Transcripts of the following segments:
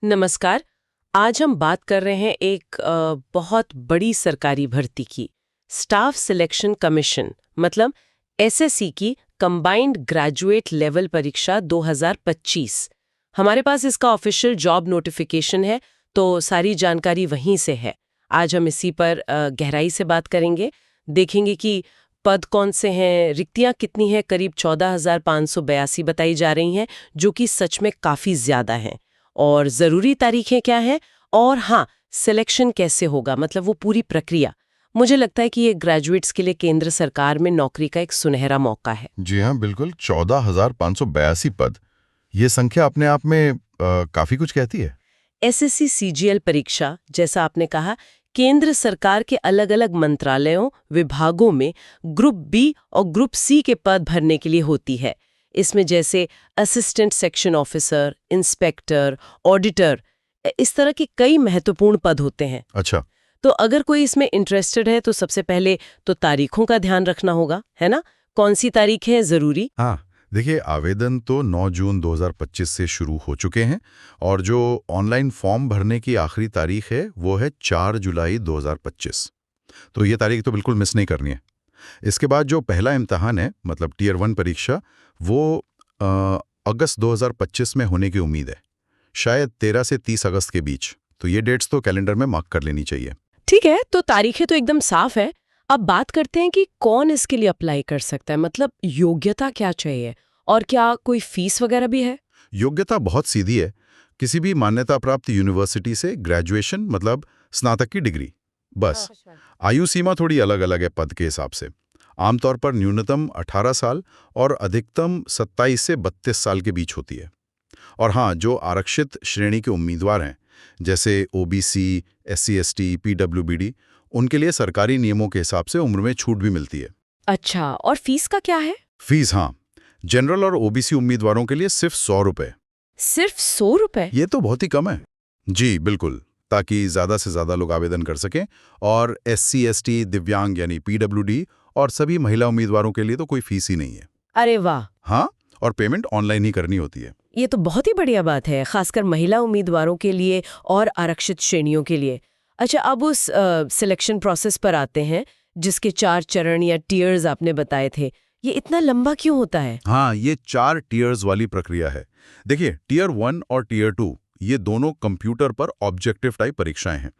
नमस्कार। आज हम बात कर रहे हैं एक बहुत बड़ी सरकारी भर्ती की, स्टाफ सिलेक्शन कमीशन मतलब एसएससी की कंबाइंड ग्रेजुएट लेवल परीक्षा 2025। हमारे पास इसका ऑफिशियल जॉब नोटिफिकेशन है, तो सारी जानकारी वहीं से है। आज हम इसी पर गहराई से बात करेंगे, देखेंगे कि पद कौन से हैं, रिक्तियां कितनी हैं, करीब 14,582 बताई जा रही हैं, जो कि सच में काफ़ी ज़्यादा हैं। और ज़रूरी तारीखें क्या हैं, और हाँ, सिलेक्शन कैसे होगा, मतलब वो पूरी प्रक्रिया। मुझे लगता है कि ये ग्रेजुएट्स के लिए केंद्र सरकार में नौकरी का एक सुनहरा मौका है। जी हाँ, बिल्कुल। 14,582 पद। ये संख्या अपने आप में काफी कुछ कहती है। एसएससी सीजीएल परीक्षा, जैसा आपने कहा, केंद्र सरकार के अलग-अलग मंत्रालयों, विभागों में ग्रुप बी और ग्रुप सी के पद भरने के लिए होती है। इसमें जैसे assistant section officer, inspector, auditor, इस तरह के कई महत्वपूर्ण पद होते हैं। अच्छा। तो अगर कोई इसमें इंटरेस्टेड है तो सबसे पहले तो तारीखों का ध्यान रखना होगा, है ना? कौन सी तारीख है ज़रूरी? हाँ, देखिए, आवेदन तो 9 जून 2025 से शुरू हो चुके हैं और जो ऑनलाइन फॉर्म भरने की आखिरी तारीख है वो है 4 जुलाई 2025। तो ये तारीख तो बिल्कुल मिस नहीं करनी है। इसके बाद जो पहला इम्तिहान है, मतलब टियर 1 परीक्षा, वो अगस्त 2025 में होने की उम्मीद है, शायद 13 से 30 अगस्त के बीच। तो ये डेट्स तो कैलेंडर में मार्क कर लेनी चाहिए। ठीक है, तो तारीखें तो एकदम साफ है। अब बात करते हैं कि कौन इसके लिए अप्लाई कर सकता है, मतलब योग्यता क्या चाहिए, और क्या कोई फीस वगैरह भी है? योग्यता बहुत सीधी है। किसी भी मान्यता प्राप्त यूनिवर्सिटी से ग्रेजुएशन, मतलब स्नातक की डिग्री, बस। आयु सीमा थोड़ी अलग अलग है पद के हिसाब से। आमतौर पर न्यूनतम 18 साल और अधिकतम 27 से 32 साल के बीच होती है। और हाँ, जो आरक्षित श्रेणी के उम्मीदवार हैं, जैसे ओबीसी, एससी एसटी, पीडब्ल्यूबीडी, उनके लिए सरकारी नियमों के हिसाब से उम्र में छूट भी मिलती है। अच्छा, और फीस का क्या है? फीस, हाँ, जनरल और ओबीसी उम्मीदवारों के लिए सिर्फ 100 रुपए। सिर्फ 100 रुपए? ये तो बहुत ही कम है। जी बिल्कुल, ताकि ज़्यादा से ज़्यादा लोग आवेदन कर सकें। और एससी एसटी, दिव्यांग यानी पीडब्ल्यूडी और सभी महिला उम्मीदवारों के लिए तो कोई फीस ही नहीं है। अरे वाह! हाँ, और पेमेंट ऑनलाइन ही करनी होती है। ये तो बहुत ही बढ़िया बात है, खासकर महिला उम्मीदवारों के लिए और आरक्षित श्रेणियों के लिए। अच्छा, अब उस सिलेक्शन प्रोसेस पर आते हैं, जिसके 4 चरण या टियर्स आपने बताए थे। ये इतना लंबा क्यों होता है? हाँ, ये 4 टियर्स वाली प्रक्रिया है। देखिए, टियर 1 और टियर 2 ये दोनों कंप्यूटर पर ऑब्जेक्टिव टाइप परीक्षाएं हैं।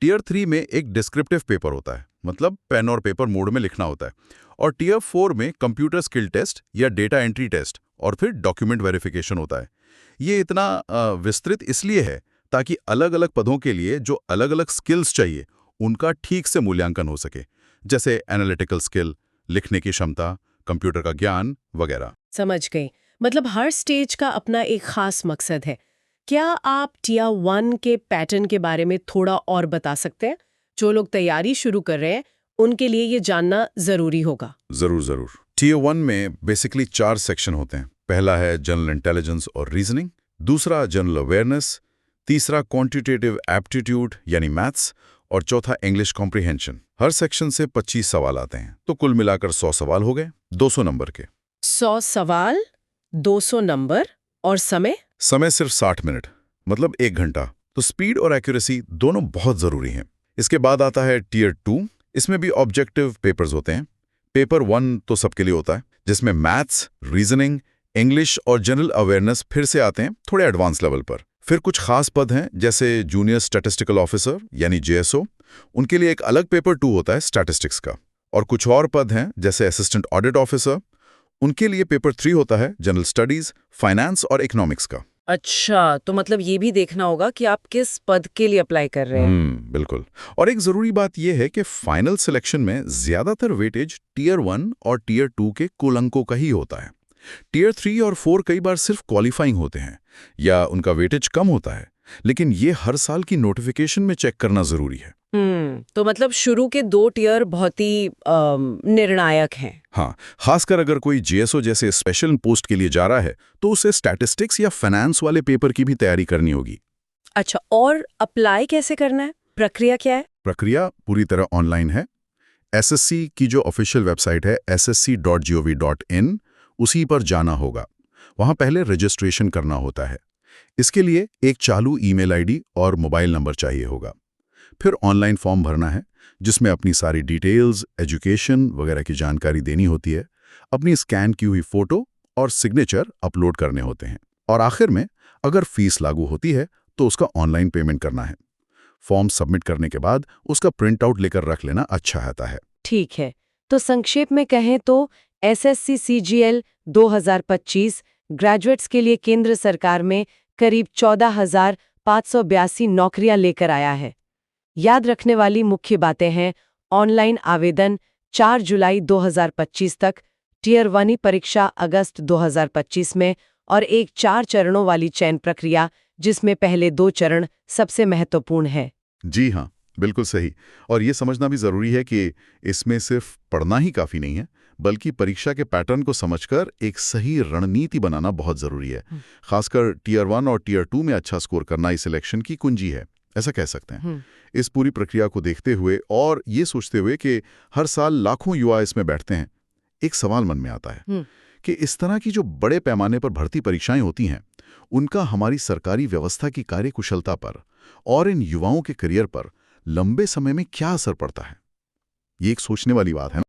टियर 3 में एक डिस्क्रिप्टिव पेपर होता है, मतलब पेन और पेपर मोड में लिखना होता है। और टियर 4 में कंप्यूटर स्किल टेस्ट या डेटा एंट्री टेस्ट और फिर डॉक्यूमेंट वेरिफिकेशन होता है। ये इतना विस्तृत इसलिए है ताकि अलग अलग पदों के लिए जो अलग अलग स्किल्स चाहिए, उनका ठीक से मूल्यांकन हो सके, जैसे एनालिटिकल स्किल, लिखने की क्षमता, कंप्यूटर का ज्ञान वगैरह। समझ गई। मतलब हर स्टेज का अपना एक खास मकसद है। क्या आप टियर 1 के पैटर्न के बारे में थोड़ा और बता सकते हैं? जो लोग तैयारी शुरू कर रहे हैं, उनके लिए ये जानना ज़रूरी होगा। जरूर जरूर। टियर 1 में बेसिकली 4 सेक्शन होते हैं। पहला है जनरल इंटेलिजेंस और रीजनिंग, दूसरा जनरल अवेयरनेस, तीसरा क्वांटिटेटिव एप्टीट्यूड यानी मैथ्स, और चौथा इंग्लिश कॉम्प्रिहेंशन। हर सेक्शन से 25 सवाल आते हैं, तो कुल मिलाकर 100 सवाल हो गए, 200 नंबर के। 100 सवाल, 200 नंबर, और समय? समय सिर्फ 60 मिनट, मतलब 1 घंटा। तो स्पीड और एक्यूरेसी दोनों बहुत जरूरी हैं। इसके बाद आता है टियर 2। इसमें भी ऑब्जेक्टिव पेपर्स होते हैं। पेपर 1 तो सबके लिए होता है, जिसमें मैथ्स, रीजनिंग, इंग्लिश और जनरल अवेयरनेस फिर से आते हैं थोड़े एडवांस लेवल पर। फिर कुछ खास पद हैं, जैसे जूनियर स्टैटिस्टिकल ऑफिसर यानी जेएसओ, उनके लिए एक अलग पेपर 2 होता है स्टैटिस्टिक्स का। और कुछ और पद हैं, जैसे असिस्टेंट ऑडिट ऑफिसर, उनके लिए पेपर 3 होता है जनरल स्टडीज, फाइनेंस और इकोनॉमिक्स का। अच्छा, तो मतलब ये भी देखना होगा कि आप किस पद के लिए अप्लाई कर रहे हैं। बिल्कुल। और एक जरूरी बात यह है कि फाइनल सिलेक्शन में ज्यादातर वेटेज टियर 1 और टियर 2 के कुल अंकों का ही होता है। टियर 3 और 4 कई बार सिर्फ क्वालिफाइंग होते हैं या उनका वेटेज कम होता है, लेकिन ये हर साल की नोटिफिकेशन में चेक करना जरूरी है। तो मतलब शुरू के 2 टियर बहुत ही निर्णायक हैं। हाँ, खासकर अगर कोई जेएसओ जैसे स्पेशल पोस्ट के लिए जा रहा है, तो उसे स्टैटिस्टिक्स या फाइनेंस वाले पेपर की भी तैयारी करनी होगी। अच्छा, और अप्लाई कैसे करना है? प्रक्रिया क्या है? प्रक्रिया पूरी तरह ऑनलाइन है। एसएससी की जो ऑफिशियल वेबसाइट है ssc.gov.in, उसी पर जाना होगा। वहां पहले रजिस्ट्रेशन करना होता है। इसके लिए एक चालू ईमेल आईडी और मोबाइल नंबर चाहिए होगा। फिर ऑनलाइन फॉर्म भरना है, जिसमें अपनी सारी डिटेल्स, एजुकेशन वगैरह की जानकारी देनी होती है। अपनी स्कैन की हुई फोटो और सिग्नेचर अपलोड करने होते हैं। और आखिर में अगर फीस लागू होती है तो उसका ऑनलाइन पेमेंट करना है। फॉर्म सबमिट करने के बाद उसका प्रिंट आउट लेकर रख लेना अच्छा रहता है। ठीक है, तो संक्षेप में कहें तो एसएससी सीजीएल 2025 ग्रेजुएट्स के लिए केंद्र सरकार में करीब 14,582 नौकरियां लेकर आया है। याद रखने वाली मुख्य बातें हैं: ऑनलाइन आवेदन 4 जुलाई 2025 तक, टियर 1 परीक्षा अगस्त 2025 में और एक 4 चरणों वाली चयन प्रक्रिया जिसमें पहले 2 चरण सबसे महत्वपूर्ण है। जी हाँ, बिल्कुल सही। और ये समझना भी ज़रूरी है कि इसमें सिर्फ पढ़ना ही काफ़ी नहीं है, बल्कि परीक्षा के पैटर्न को समझकर एक सही रणनीति बनाना बहुत ज़रूरी है। खासकर टियर 1 और टियर 2 में अच्छा स्कोर करना इस सिलेक्शन की कुंजी है, ऐसा कह सकते हैं। इस पूरी प्रक्रिया को देखते हुए और ये सोचते हुए कि हर साल लाखों युवा इसमें बैठते हैं, एक सवाल मन में आता है कि इस तरह की जो बड़े पैमाने पर भर्ती परीक्षाएं होती हैं, उनका हमारी सरकारी व्यवस्था की कार्यकुशलता पर और इन युवाओं के करियर पर लंबे समय में क्या असर पड़ता है। ये एक सोचने वाली बात है ना।